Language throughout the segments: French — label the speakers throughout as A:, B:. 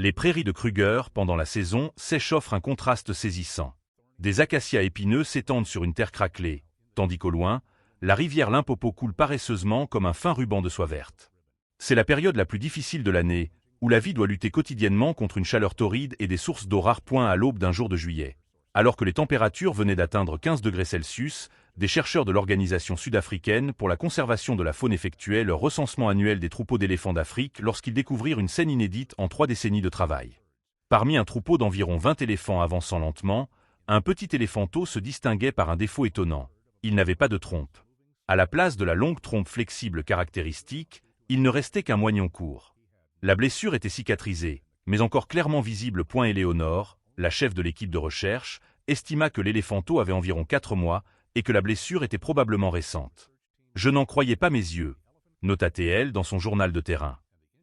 A: Les prairies de Kruger, pendant la saison sèche, offrent un contraste saisissant. Des acacias épineux s'étendent sur une terre craquelée, tandis qu'au loin, la rivière Limpopo coule paresseusement comme un fin ruban de soie verte. C'est la période la plus difficile de l'année, où la vie doit lutter quotidiennement contre une chaleur torride et des sources d'eau rares. À l'aube d'un jour de juillet. Alors que les températures venaient d'atteindre 15 degrés Celsius, des chercheurs de l'Organisation sud-africaine pour la conservation de la faune effectuaient leur recensement annuel des troupeaux d'éléphants d'Afrique lorsqu'ils découvrirent une scène inédite en 3 décennies de travail. Parmi un troupeau d'environ 20 éléphants avançant lentement, un petit éléphanteau se distinguait par un défaut étonnant. Il n'avait pas de trompe. À la place de la longue trompe flexible caractéristique, il ne restait qu'un moignon court. La blessure était cicatrisée, mais encore clairement visible. Éléonore, la chef de l'équipe de recherche, estima que l'éléphanteau avait environ 4 mois et que la blessure était probablement récente. « Je n'en croyais pas mes yeux », nota-t-elle dans son journal de terrain.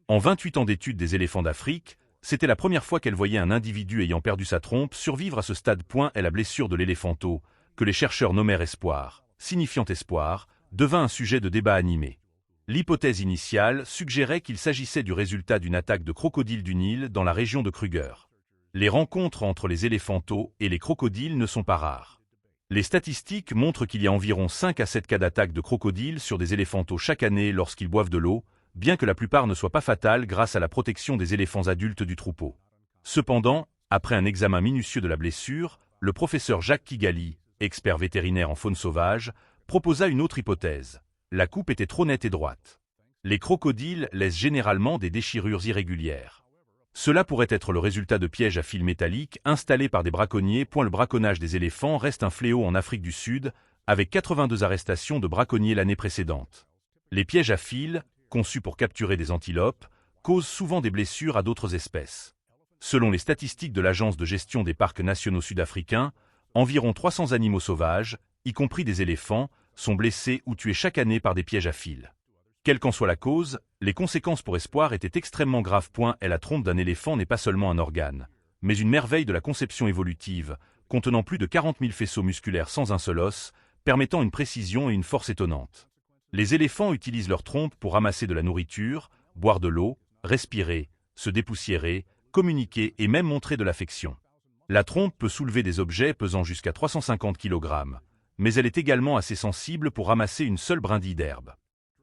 A: En 28 ans d'études des éléphants d'Afrique, c'était la première fois qu'elle voyait un individu ayant perdu sa trompe survivre à ce stade. Et la blessure de l'éléphanteau, que les chercheurs nommèrent espoir, signifiant espoir, devint un sujet de débat animé. L'hypothèse initiale suggérait qu'il s'agissait du résultat d'une attaque de crocodiles du Nil dans la région de Kruger. Les rencontres entre les éléphanteaux et les crocodiles ne sont pas rares. Les statistiques montrent qu'il y a environ 5 à 7 cas d'attaque de crocodiles sur des éléphanteaux chaque année lorsqu'ils boivent de l'eau, bien que la plupart ne soient pas fatales grâce à la protection des éléphants adultes du troupeau. Cependant, après un examen minutieux de la blessure, le professeur Jacques Kigali, expert vétérinaire en faune sauvage, proposa une autre hypothèse. La coupe était trop nette et droite. Les crocodiles laissent généralement des déchirures irrégulières. Cela pourrait être le résultat de pièges à fils métalliques installés par des braconniers. Le braconnage des éléphants reste un fléau en Afrique du Sud, avec 82 arrestations de braconniers l'année précédente. Les pièges à fils, conçus pour capturer des antilopes, causent souvent des blessures à d'autres espèces. Selon les statistiques de l'Agence de gestion des parcs nationaux sud-africains, environ 300 animaux sauvages, y compris des éléphants, sont blessés ou tués chaque année par des pièges à fils. Quelle qu'en soit la cause, les conséquences pour espoir étaient extrêmement graves. La trompe d'un éléphant n'est pas seulement un organe, mais une merveille de la conception évolutive, contenant plus de 40 000 faisceaux musculaires sans un seul os, permettant une précision et une force étonnantes. Les éléphants utilisent leur trompe pour ramasser de la nourriture, boire de l'eau, respirer, se dépoussiérer, communiquer et même montrer de l'affection. La trompe peut soulever des objets pesant jusqu'à 350 kg, mais elle est également assez sensible pour ramasser une seule brindille d'herbe.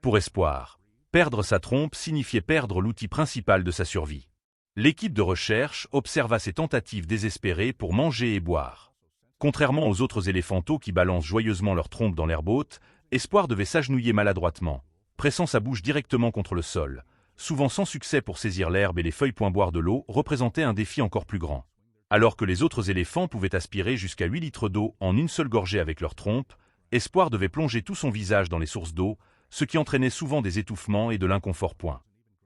A: Pour espoir, perdre sa trompe signifiait perdre l'outil principal de sa survie. L'équipe de recherche observa ses tentatives désespérées pour manger et boire. Contrairement aux autres éléphanteaux qui balancent joyeusement leur trompe dans l'herbe haute, Espoir devait s'agenouiller maladroitement, pressant sa bouche directement contre le sol, souvent sans succès pour saisir l'herbe et les feuilles. Boire de l'eau représentait un défi encore plus grand. Alors que les autres éléphants pouvaient aspirer jusqu'à 8 litres d'eau en une seule gorgée avec leur trompe, Espoir devait plonger tout son visage dans les sources d'eau, ce qui entraînait souvent des étouffements et de l'inconfort.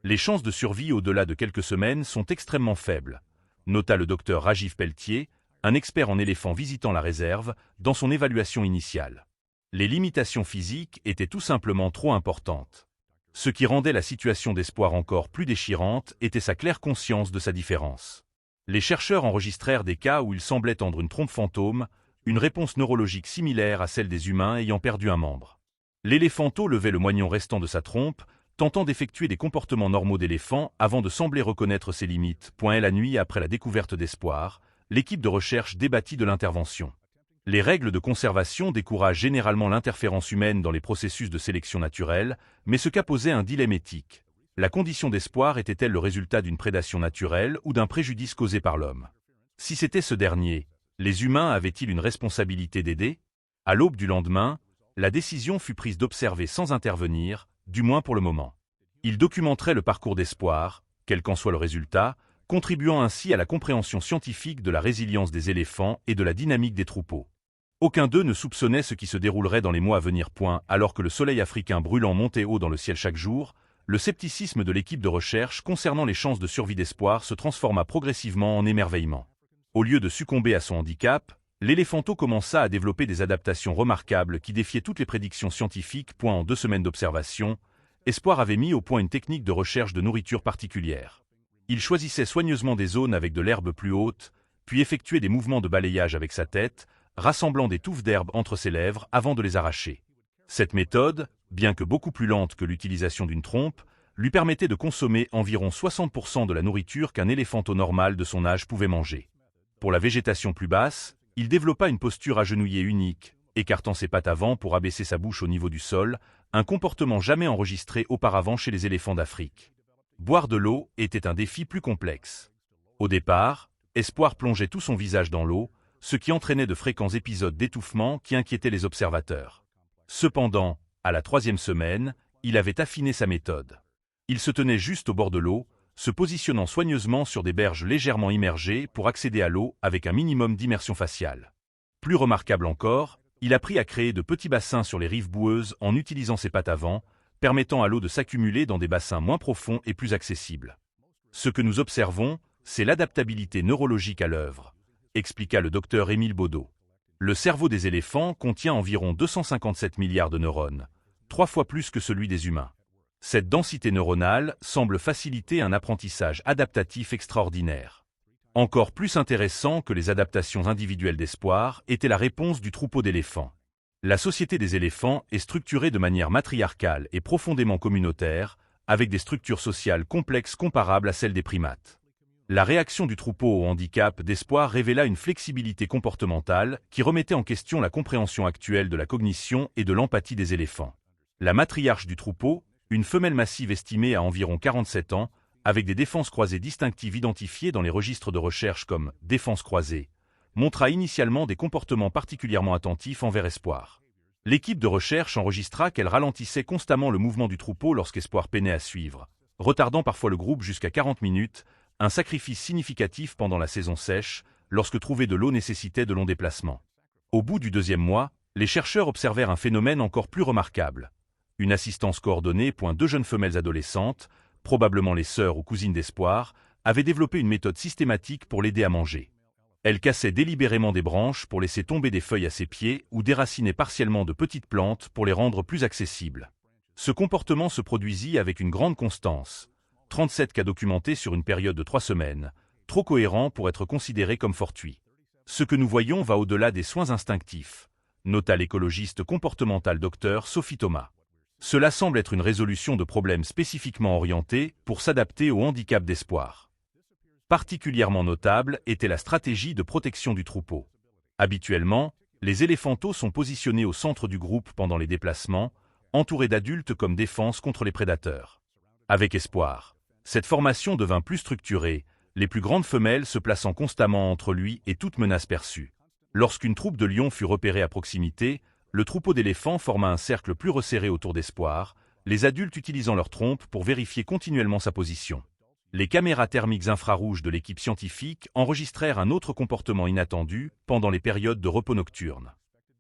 A: Les chances de survie au-delà de quelques semaines sont extrêmement faibles, nota le docteur Rajiv Pelletier, un expert en éléphants visitant la réserve, dans son évaluation initiale. Les limitations physiques étaient tout simplement trop importantes. Ce qui rendait la situation d'Espoir encore plus déchirante était sa claire conscience de sa différence. Les chercheurs enregistrèrent des cas où il semblait tendre une trompe fantôme, une réponse neurologique similaire à celle des humains ayant perdu un membre. L'éléphanteau levait le moignon restant de sa trompe, tentant d'effectuer des comportements normaux d'éléphant avant de sembler reconnaître ses limites. La nuit après la découverte d'Espoir, l'équipe de recherche débattit de l'intervention. Les règles de conservation découragent généralement l'interférence humaine dans les processus de sélection naturelle, mais ce qu'a posé un dilemme éthique. La condition d'espoir était-elle le résultat d'une prédation naturelle ou d'un préjudice causé par l'homme? Si c'était ce dernier, les humains avaient-ils une responsabilité d'aider? À l'aube du lendemain, la décision fut prise d'observer sans intervenir, du moins pour le moment. Il documenterait le parcours d'Espoir, quel qu'en soit le résultat, contribuant ainsi à la compréhension scientifique de la résilience des éléphants et de la dynamique des troupeaux. Aucun d'eux ne soupçonnait ce qui se déroulerait dans les mois à venir. Alors que le soleil africain brûlant montait haut dans le ciel chaque jour, le scepticisme de l'équipe de recherche concernant les chances de survie d'Espoir se transforma progressivement en émerveillement. Au lieu de succomber à son handicap, l'éléphanteau commença à développer des adaptations remarquables qui défiaient toutes les prédictions scientifiques. En 2 semaines d'observation, Espoir avait mis au point une technique de recherche de nourriture particulière. Il choisissait soigneusement des zones avec de l'herbe plus haute, puis effectuait des mouvements de balayage avec sa tête, rassemblant des touffes d'herbe entre ses lèvres avant de les arracher. Cette méthode, bien que beaucoup plus lente que l'utilisation d'une trompe, lui permettait de consommer environ 60% de la nourriture qu'un éléphanteau normal de son âge pouvait manger. Pour la végétation plus basse, il développa une posture agenouillée unique, écartant ses pattes avant pour abaisser sa bouche au niveau du sol, un comportement jamais enregistré auparavant chez les éléphants d'Afrique. Boire de l'eau était un défi plus complexe. Au départ, Espoir plongeait tout son visage dans l'eau, ce qui entraînait de fréquents épisodes d'étouffement qui inquiétaient les observateurs. Cependant, à la 3e semaine, il avait affiné sa méthode. Il se tenait juste au bord de l'eau, se positionnant soigneusement sur des berges légèrement immergées pour accéder à l'eau avec un minimum d'immersion faciale. Plus remarquable encore, il apprit à créer de petits bassins sur les rives boueuses en utilisant ses pattes avant, permettant à l'eau de s'accumuler dans des bassins moins profonds et plus accessibles. Ce que nous observons, c'est l'adaptabilité neurologique à l'œuvre, expliqua le docteur Émile Baudot. Le cerveau des éléphants contient environ 257 milliards de neurones, 3 fois plus que celui des humains. Cette densité neuronale semble faciliter un apprentissage adaptatif extraordinaire. Encore plus intéressant que les adaptations individuelles d'Espoir était la réponse du troupeau d'éléphants. La société des éléphants est structurée de manière matriarcale et profondément communautaire, avec des structures sociales complexes comparables à celles des primates. La réaction du troupeau au handicap d'Espoir révéla une flexibilité comportementale qui remettait en question la compréhension actuelle de la cognition et de l'empathie des éléphants. La matriarche du troupeau, une femelle massive estimée à environ 47 ans, avec des défenses croisées distinctives identifiées dans les registres de recherche comme « défense croisée », montra initialement des comportements particulièrement attentifs envers Espoir. L'équipe de recherche enregistra qu'elle ralentissait constamment le mouvement du troupeau lorsqu'Espoir peinait à suivre, retardant parfois le groupe jusqu'à 40 minutes, un sacrifice significatif pendant la saison sèche, lorsque trouver de l'eau nécessitait de longs déplacements. Au bout du 2e mois, les chercheurs observèrent un phénomène encore plus remarquable. Une assistance coordonnée. 2 jeunes femelles adolescentes, probablement les sœurs ou cousines d'Espoir, avaient développé une méthode systématique pour l'aider à manger. Elles cassaient délibérément des branches pour laisser tomber des feuilles à ses pieds ou déracinaient partiellement de petites plantes pour les rendre plus accessibles. Ce comportement se produisit avec une grande constance. 37 cas documentés sur une période de 3 semaines, trop cohérent pour être considéré comme fortuit. Ce que nous voyons va au-delà des soins instinctifs, nota l'écologiste comportemental Dr Sophie Thomas. Cela semble être une résolution de problèmes spécifiquement orientés pour s'adapter au handicap d'Espoir. Particulièrement notable était la stratégie de protection du troupeau. Habituellement, les éléphanteaux sont positionnés au centre du groupe pendant les déplacements, entourés d'adultes comme défense contre les prédateurs. Avec Espoir, cette formation devint plus structurée, les plus grandes femelles se plaçant constamment entre lui et toute menace perçue. Lorsqu'une troupe de lions fut repérée à proximité, le troupeau d'éléphants forma un cercle plus resserré autour d'Espoir, les adultes utilisant leurs trompes pour vérifier continuellement sa position. Les caméras thermiques infrarouges de l'équipe scientifique enregistrèrent un autre comportement inattendu pendant les périodes de repos nocturnes.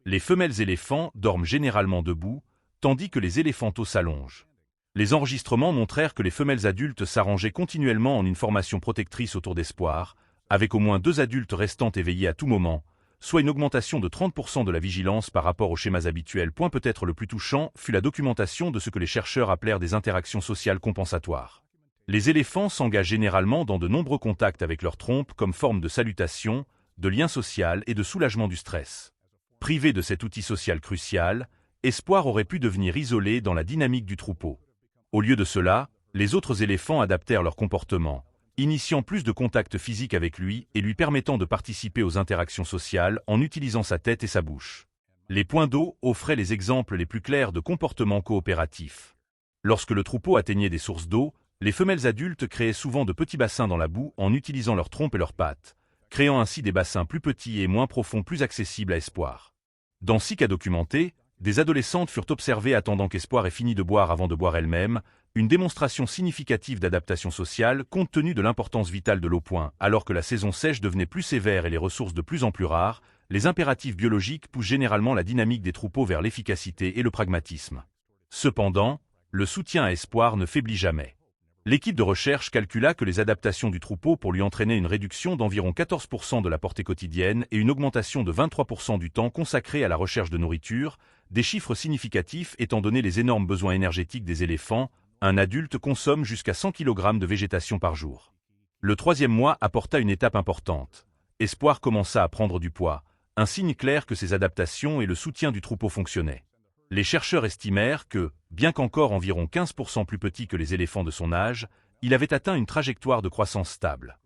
A: Les femelles éléphants dorment généralement debout, tandis que les éléphanteaux s'allongent. Les enregistrements montrèrent que les femelles adultes s'arrangeaient continuellement en une formation protectrice autour d'Espoir, avec au moins 2 adultes restant éveillés à tout moment, soit une augmentation de 30% de la vigilance par rapport aux schémas habituels. Peut-être le plus touchant fut la documentation de ce que les chercheurs appelèrent des interactions sociales compensatoires. Les éléphants s'engagent généralement dans de nombreux contacts avec leurs trompes comme forme de salutation, de lien social et de soulagement du stress. Privé de cet outil social crucial, Espoir aurait pu devenir isolé dans la dynamique du troupeau. Au lieu de cela, les autres éléphants adaptèrent leur comportement, initiant plus de contacts physiques avec lui et lui permettant de participer aux interactions sociales en utilisant sa tête et sa bouche. Les points d'eau offraient les exemples les plus clairs de comportements coopératifs. Lorsque le troupeau atteignait des sources d'eau, les femelles adultes créaient souvent de petits bassins dans la boue en utilisant leurs trompes et leurs pattes, créant ainsi des bassins plus petits et moins profonds plus accessibles à Espoir. Dans 6 cas documentés, des adolescentes furent observées attendant qu'Espoir ait fini de boire avant de boire elle-même, une démonstration significative d'adaptation sociale compte tenu de l'importance vitale de l'eau. Alors que la saison sèche devenait plus sévère et les ressources de plus en plus rares, les impératifs biologiques poussent généralement la dynamique des troupeaux vers l'efficacité et le pragmatisme. Cependant, le soutien à Espoir ne faiblit jamais. L'équipe de recherche calcula que les adaptations du troupeau pour lui entraînaient une réduction d'environ 14% de la portée quotidienne et une augmentation de 23% du temps consacré à la recherche de nourriture, des chiffres significatifs étant donné les énormes besoins énergétiques des éléphants. Un adulte consomme jusqu'à 100 kg de végétation par jour. Le 3e mois apporta une étape importante. Espoir commença à prendre du poids, un signe clair que ses adaptations et le soutien du troupeau fonctionnaient. Les chercheurs estimèrent que, bien qu'encore environ 15% plus petit que les éléphants de son âge, il avait atteint une trajectoire de croissance stable.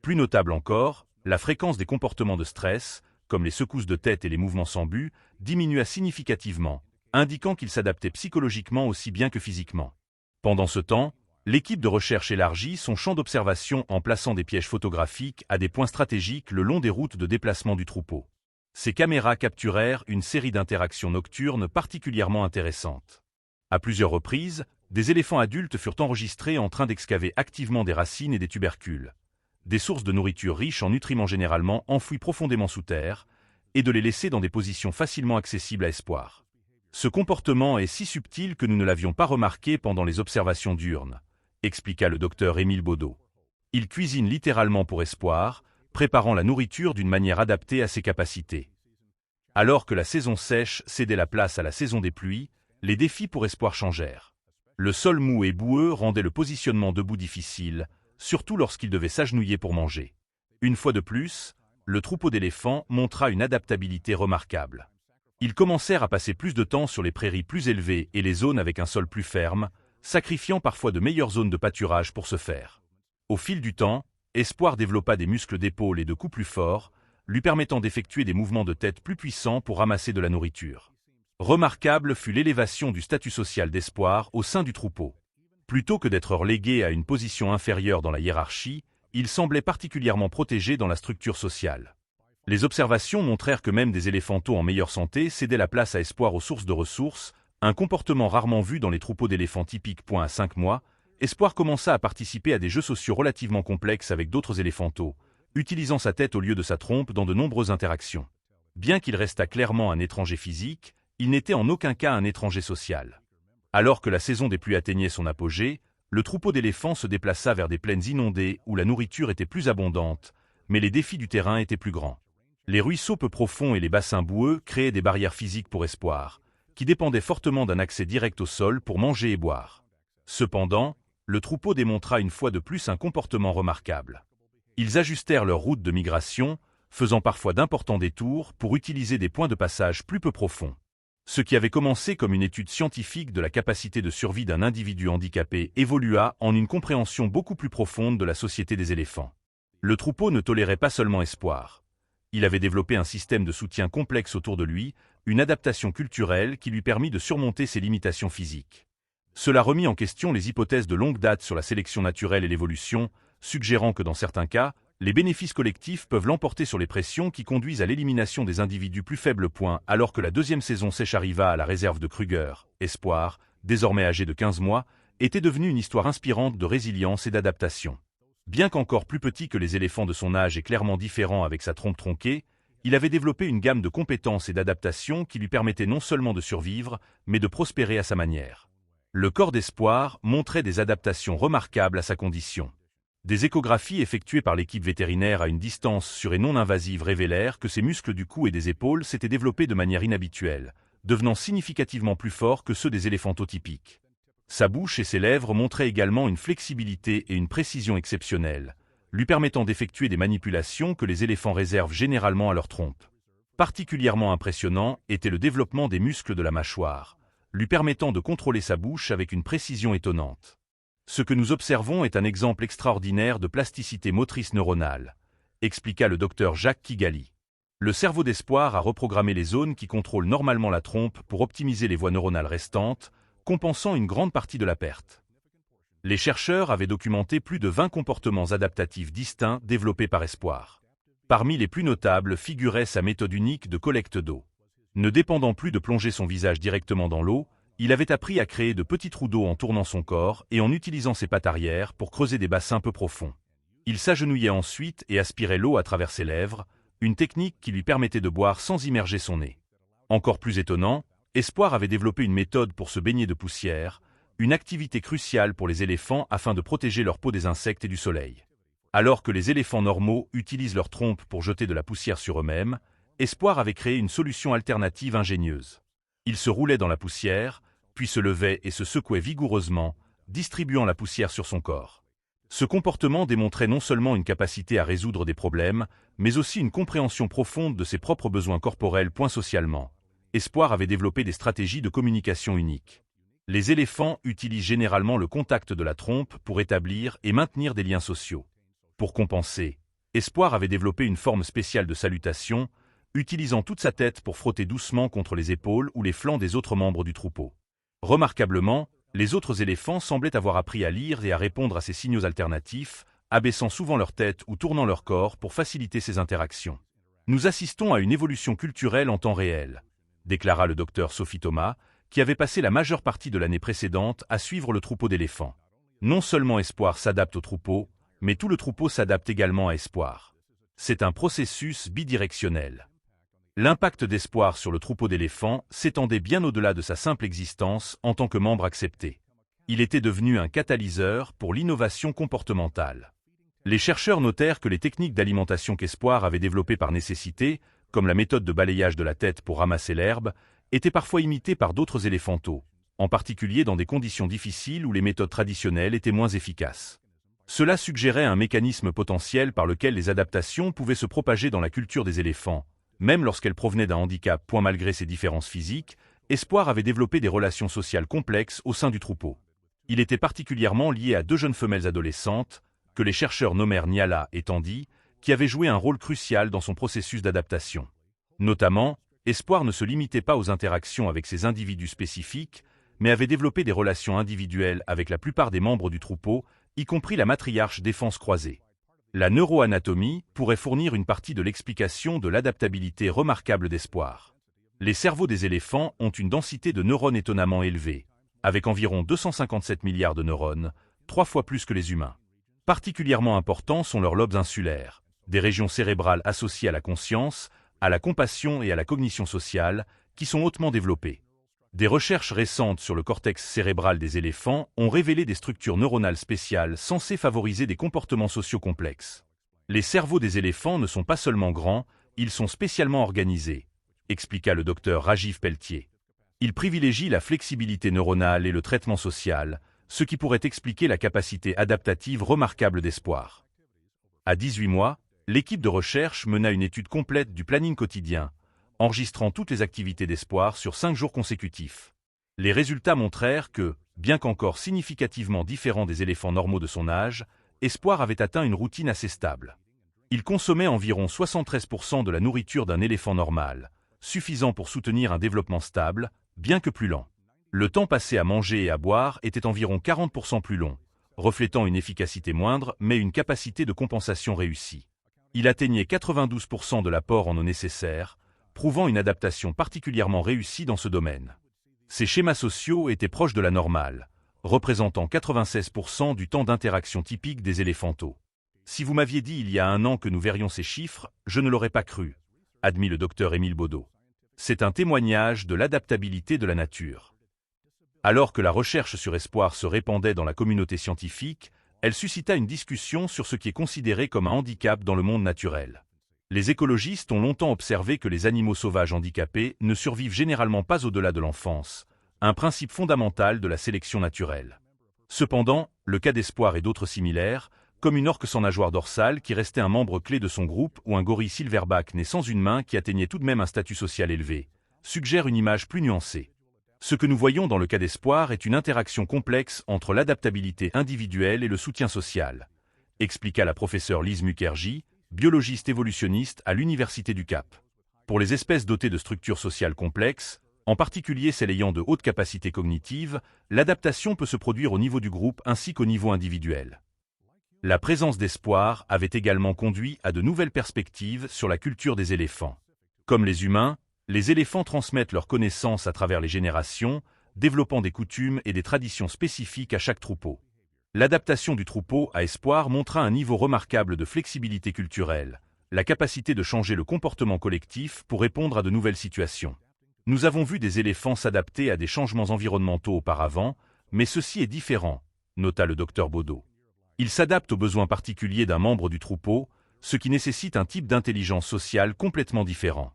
A: Plus notable encore, la fréquence des comportements de stress, comme les secousses de tête et les mouvements sans but, diminua significativement, indiquant qu'il s'adaptait psychologiquement aussi bien que physiquement. Pendant ce temps, l'équipe de recherche élargit son champ d'observation en plaçant des pièges photographiques à des points stratégiques le long des routes de déplacement du troupeau. Ces caméras capturèrent une série d'interactions nocturnes particulièrement intéressantes. À plusieurs reprises, des éléphants adultes furent enregistrés en train d'excaver activement des racines et des tubercules, des sources de nourriture riches en nutriments généralement enfouis profondément sous terre, et de les laisser dans des positions facilement accessibles à Espoir. Ce comportement est si subtil que nous ne l'avions pas remarqué pendant les observations diurnes, expliqua le docteur Émile Baudot. Il cuisine littéralement pour Espoir, préparant la nourriture d'une manière adaptée à ses capacités. Alors que la saison sèche cédait la place à la saison des pluies, les défis pour Espoir changèrent. Le sol mou et boueux rendait le positionnement debout difficile, surtout lorsqu'il devait s'agenouiller pour manger. Une fois de plus, le troupeau d'éléphants montra une adaptabilité remarquable. Ils commencèrent à passer plus de temps sur les prairies plus élevées et les zones avec un sol plus ferme, sacrifiant parfois de meilleures zones de pâturage pour ce faire. Au fil du temps, Espoir développa des muscles d'épaule et de cou plus forts, lui permettant d'effectuer des mouvements de tête plus puissants pour ramasser de la nourriture. Remarquable fut l'élévation du statut social d'Espoir au sein du troupeau. Plutôt que d'être relégué à une position inférieure dans la hiérarchie, il semblait particulièrement protégé dans la structure sociale. Les observations montrèrent que même des éléphantaux en meilleure santé cédaient la place à Espoir aux sources de ressources, un comportement rarement vu dans les troupeaux d'éléphants typiques. À 5 mois, Espoir commença à participer à des jeux sociaux relativement complexes avec d'autres éléphantaux, utilisant sa tête au lieu de sa trompe dans de nombreuses interactions. Bien qu'il restât clairement un étranger physique, il n'était en aucun cas un étranger social. Alors que la saison des pluies atteignait son apogée, le troupeau d'éléphants se déplaça vers des plaines inondées où la nourriture était plus abondante, mais les défis du terrain étaient plus grands. Les ruisseaux peu profonds et les bassins boueux créaient des barrières physiques pour Espoir, qui dépendaient fortement d'un accès direct au sol pour manger et boire. Cependant, le troupeau démontra une fois de plus un comportement remarquable. Ils ajustèrent leur route de migration, faisant parfois d'importants détours pour utiliser des points de passage plus peu profonds. Ce qui avait commencé comme une étude scientifique de la capacité de survie d'un individu handicapé évolua en une compréhension beaucoup plus profonde de la société des éléphants. Le troupeau ne tolérait pas seulement Espoir. Il avait développé un système de soutien complexe autour de lui, une adaptation culturelle qui lui permit de surmonter ses limitations physiques. Cela remit en question les hypothèses de longue date sur la sélection naturelle et l'évolution, suggérant que dans certains cas, les bénéfices collectifs peuvent l'emporter sur les pressions qui conduisent à l'élimination des individus plus faibles. Alors que la deuxième saison sèche arriva à la réserve de Kruger, Espoir, désormais âgé de 15 mois, était devenu une histoire inspirante de résilience et d'adaptation. Bien qu'encore plus petit que les éléphants de son âge et clairement différent avec sa trompe tronquée, il avait développé une gamme de compétences et d'adaptations qui lui permettaient non seulement de survivre, mais de prospérer à sa manière. Le corps d'Espoir montrait des adaptations remarquables à sa condition. Des échographies effectuées par l'équipe vétérinaire à une distance sûre et non invasive révélèrent que ses muscles du cou et des épaules s'étaient développés de manière inhabituelle, devenant significativement plus forts que ceux des éléphantaux typiques. Sa bouche et ses lèvres montraient également une flexibilité et une précision exceptionnelles, lui permettant d'effectuer des manipulations que les éléphants réservent généralement à leur trompe. Particulièrement impressionnant était le développement des muscles de la mâchoire, lui permettant de contrôler sa bouche avec une précision étonnante. Ce que nous observons est un exemple extraordinaire de plasticité motrice neuronale, expliqua le docteur Jacques Kigali. Le cerveau d'Espoir a reprogrammé les zones qui contrôlent normalement la trompe pour optimiser les voies neuronales restantes, compensant une grande partie de la perte. Les chercheurs avaient documenté plus de 20 comportements adaptatifs distincts développés par Espoir. Parmi les plus notables figurait sa méthode unique de collecte d'eau. Ne dépendant plus de plonger son visage directement dans l'eau, il avait appris à créer de petits trous d'eau en tournant son corps et en utilisant ses pattes arrière pour creuser des bassins peu profonds. Il s'agenouillait ensuite et aspirait l'eau à travers ses lèvres, une technique qui lui permettait de boire sans immerger son nez. Encore plus étonnant, Espoir avait développé une méthode pour se baigner de poussière, une activité cruciale pour les éléphants afin de protéger leur peau des insectes et du soleil. Alors que les éléphants normaux utilisent leur trompe pour jeter de la poussière sur eux-mêmes, Espoir avait créé une solution alternative ingénieuse. Il se roulait dans la poussière, puis se levait et se secouait vigoureusement, distribuant la poussière sur son corps. Ce comportement démontrait non seulement une capacité à résoudre des problèmes, mais aussi une compréhension profonde de ses propres besoins corporels. Socialement, Espoir avait développé des stratégies de communication uniques. Les éléphants utilisent généralement le contact de la trompe pour établir et maintenir des liens sociaux. Pour compenser, Espoir avait développé une forme spéciale de salutation, utilisant toute sa tête pour frotter doucement contre les épaules ou les flancs des autres membres du troupeau. Remarquablement, les autres éléphants semblaient avoir appris à lire et à répondre à ces signaux alternatifs, abaissant souvent leur tête ou tournant leur corps pour faciliter ces interactions. Nous assistons à une évolution culturelle en temps réel, déclara le docteur Sophie Thomas, qui avait passé la majeure partie de l'année précédente à suivre le troupeau d'éléphants. Non seulement Espoir s'adapte au troupeau, mais tout le troupeau s'adapte également à Espoir. C'est un processus bidirectionnel. L'impact d'Espoir sur le troupeau d'éléphants s'étendait bien au-delà de sa simple existence en tant que membre accepté. Il était devenu un catalyseur pour l'innovation comportementale. Les chercheurs notèrent que les techniques d'alimentation qu'Espoir avait développées par nécessité, comme la méthode de balayage de la tête pour ramasser l'herbe, étaient parfois imitées par d'autres éléphantaux, en particulier dans des conditions difficiles où les méthodes traditionnelles étaient moins efficaces. Cela suggérait un mécanisme potentiel par lequel les adaptations pouvaient se propager dans la culture des éléphants, même lorsqu'elles provenaient d'un handicap. Malgré ses différences physiques, Espoir avait développé des relations sociales complexes au sein du troupeau. Il était particulièrement lié à deux jeunes femelles adolescentes, que les chercheurs nommèrent Nyala et Tandy, qui avaient joué un rôle crucial dans son processus d'adaptation. Notamment, Espoir ne se limitait pas aux interactions avec ces individus spécifiques, mais avait développé des relations individuelles avec la plupart des membres du troupeau, y compris la matriarche défense croisée. La neuroanatomie pourrait fournir une partie de l'explication de l'adaptabilité remarquable d'Espoir. Les cerveaux des éléphants ont une densité de neurones étonnamment élevée, avec environ 257 milliards de neurones, 3 fois plus que les humains. Particulièrement importants sont leurs lobes insulaires, des régions cérébrales associées à la conscience, à la compassion et à la cognition sociale, qui sont hautement développées. Des recherches récentes sur le cortex cérébral des éléphants ont révélé des structures neuronales spéciales censées favoriser des comportements sociaux complexes. Les cerveaux des éléphants ne sont pas seulement grands, ils sont spécialement organisés, expliqua le docteur Rajiv Pelletier. Ils privilégient la flexibilité neuronale et le traitement social, ce qui pourrait expliquer la capacité adaptative remarquable d'Espoir. À 18 mois, l'équipe de recherche mena une étude complète du planning quotidien, enregistrant toutes les activités d'Espoir sur 5 jours consécutifs. Les résultats montrèrent que, bien qu'encore significativement différent des éléphants normaux de son âge, Espoir avait atteint une routine assez stable. Il consommait environ 73% de la nourriture d'un éléphant normal, suffisant pour soutenir un développement stable, bien que plus lent. Le temps passé à manger et à boire était environ 40% plus long, reflétant une efficacité moindre mais une capacité de compensation réussie. Il atteignait 92% de l'apport en eau nécessaire, prouvant une adaptation particulièrement réussie dans ce domaine. Ces schémas sociaux étaient proches de la normale, représentant 96% du temps d'interaction typique des éléphantaux. Si vous m'aviez dit il y a un an que nous verrions ces chiffres, je ne l'aurais pas cru, admit le docteur Émile Baudot. C'est un témoignage de l'adaptabilité de la nature. Alors que la recherche sur Espoir se répandait dans la communauté scientifique, elle suscita une discussion sur ce qui est considéré comme un handicap dans le monde naturel. Les écologistes ont longtemps observé que les animaux sauvages handicapés ne survivent généralement pas au-delà de l'enfance, un principe fondamental de la sélection naturelle. Cependant, le cas d'Espoir et d'autres similaires, comme une orque sans nageoire dorsale qui restait un membre clé de son groupe ou un gorille silverback né sans une main qui atteignait tout de même un statut social élevé, suggère une image plus nuancée. Ce que nous voyons dans le cas d'Espoir est une interaction complexe entre l'adaptabilité individuelle et le soutien social, expliqua la professeure Lise Mukherjee, biologiste évolutionniste à l'Université du Cap. Pour les espèces dotées de structures sociales complexes, en particulier celles ayant de hautes capacités cognitives, l'adaptation peut se produire au niveau du groupe ainsi qu'au niveau individuel. La présence d'Espoir avait également conduit à de nouvelles perspectives sur la culture des éléphants. Comme les humains, les éléphants transmettent leurs connaissances à travers les générations, développant des coutumes et des traditions spécifiques à chaque troupeau. L'adaptation du troupeau à Espoir montra un niveau remarquable de flexibilité culturelle, la capacité de changer le comportement collectif pour répondre à de nouvelles situations. Nous avons vu des éléphants s'adapter à des changements environnementaux auparavant, mais ceci est différent, nota le docteur Baudot. Ils s'adaptent aux besoins particuliers d'un membre du troupeau, ce qui nécessite un type d'intelligence sociale complètement différent.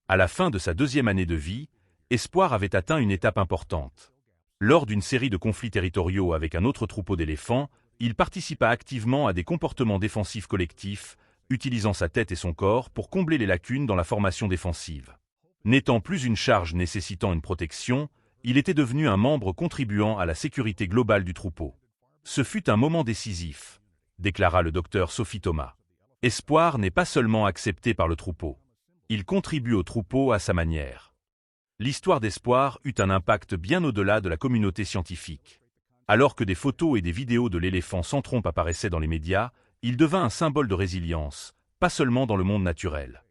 A: À la fin de sa 2e année de vie, Espoir avait atteint une étape importante. Lors d'une série de conflits territoriaux avec un autre troupeau d'éléphants, il participa activement à des comportements défensifs collectifs, utilisant sa tête et son corps pour combler les lacunes dans la formation défensive. N'étant plus une charge nécessitant une protection, il était devenu un membre contribuant à la sécurité globale du troupeau. Ce fut un moment décisif, déclara le docteur Sophie Thomas. Espoir n'est pas seulement accepté par le troupeau. Il contribue au troupeau à sa manière. L'histoire d'Espoir eut un impact bien au-delà de la communauté scientifique. Alors que des photos et des vidéos de l'éléphant sans trompe apparaissaient dans les médias, il devint un symbole de résilience, pas seulement dans le monde naturel.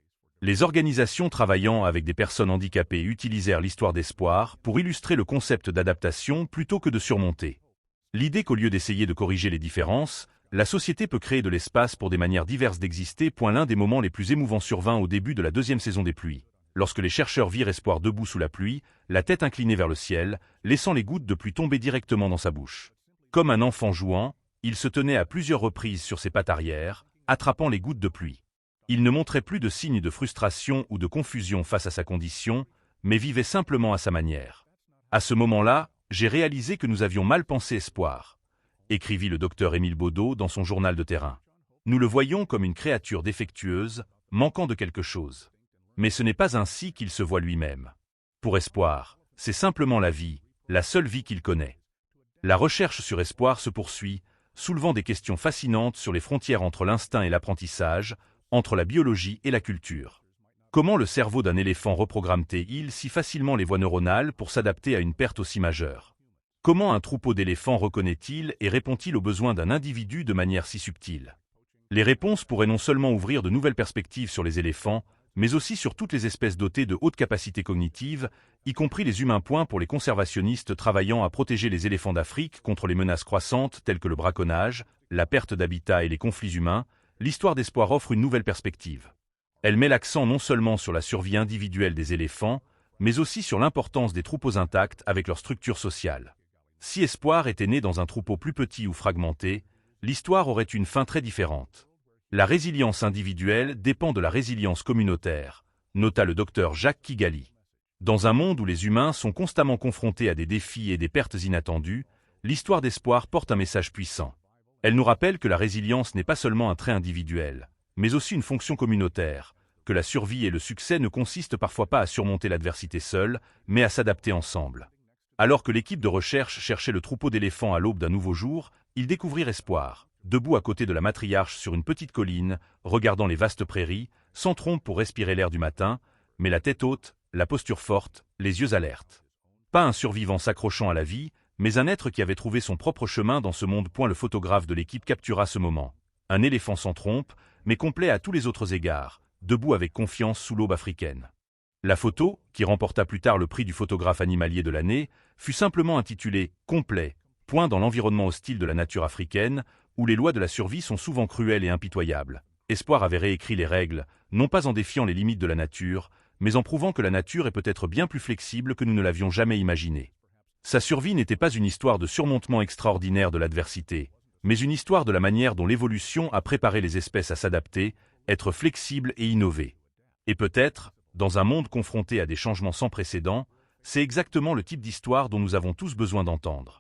A: Les organisations travaillant avec des personnes handicapées utilisèrent l'histoire d'Espoir pour illustrer le concept d'adaptation plutôt que de surmonter. L'idée qu'au lieu d'essayer de corriger les différences, la société peut créer de l'espace pour des manières diverses d'exister. L'un des moments les plus émouvants survint au début de la deuxième saison des pluies, lorsque les chercheurs virent Espoir debout sous la pluie, la tête inclinée vers le ciel, laissant les gouttes de pluie tomber directement dans sa bouche. Comme un enfant jouant, il se tenait à plusieurs reprises sur ses pattes arrière, attrapant les gouttes de pluie. Il ne montrait plus de signes de frustration ou de confusion face à sa condition, mais vivait simplement à sa manière. À ce moment-là, j'ai réalisé que nous avions mal pensé Espoir, écrivit le docteur Émile Baudot dans son journal de terrain. Nous le voyons comme une créature défectueuse, manquant de quelque chose. Mais ce n'est pas ainsi qu'il se voit lui-même. Pour Espoir, c'est simplement la vie, la seule vie qu'il connaît. La recherche sur Espoir se poursuit, soulevant des questions fascinantes sur les frontières entre l'instinct et l'apprentissage, entre la biologie et la culture. Comment le cerveau d'un éléphant reprogramme-t-il si facilement les voies neuronales pour s'adapter à une perte aussi majeure? Comment un troupeau d'éléphants reconnaît-il et répond-il aux besoins d'un individu de manière si subtile? Les réponses pourraient non seulement ouvrir de nouvelles perspectives sur les éléphants, mais aussi sur toutes les espèces dotées de hautes capacités cognitives, y compris les humains. Pour les conservationnistes travaillant à protéger les éléphants d'Afrique contre les menaces croissantes telles que le braconnage, la perte d'habitat et les conflits humains, l'histoire d'Espoir offre une nouvelle perspective. Elle met l'accent non seulement sur la survie individuelle des éléphants, mais aussi sur l'importance des troupeaux intacts avec leur structure sociale. Si Espoir était né dans un troupeau plus petit ou fragmenté, l'histoire aurait une fin très différente. La résilience individuelle dépend de la résilience communautaire, nota le docteur Jacques Kigali. Dans un monde où les humains sont constamment confrontés à des défis et des pertes inattendues, l'histoire d'Espoir porte un message puissant. Elle nous rappelle que la résilience n'est pas seulement un trait individuel, mais aussi une fonction communautaire, que la survie et le succès ne consistent parfois pas à surmonter l'adversité seule, mais à s'adapter ensemble. Alors que l'équipe de recherche cherchait le troupeau d'éléphants à l'aube d'un nouveau jour, ils découvrirent Espoir, debout à côté de la matriarche sur une petite colline, regardant les vastes prairies, sans trompe pour respirer l'air du matin, mais la tête haute, la posture forte, les yeux alertes. Pas un survivant s'accrochant à la vie, mais un être qui avait trouvé son propre chemin dans ce monde. Le photographe de l'équipe captura ce moment. Un éléphant sans trompe, mais complet à tous les autres égards, debout avec confiance sous l'aube africaine. La photo, qui remporta plus tard le prix du photographe animalier de l'année, fut simplement intitulée « Complet », dans l'environnement hostile de la nature africaine, où les lois de la survie sont souvent cruelles et impitoyables. Espoir avait réécrit les règles, non pas en défiant les limites de la nature, mais en prouvant que la nature est peut-être bien plus flexible que nous ne l'avions jamais imaginé. Sa survie n'était pas une histoire de surmontement extraordinaire de l'adversité, mais une histoire de la manière dont l'évolution a préparé les espèces à s'adapter, être flexibles et innover. Et peut-être, dans un monde confronté à des changements sans précédent, c'est exactement le type d'histoire dont nous avons tous besoin d'entendre.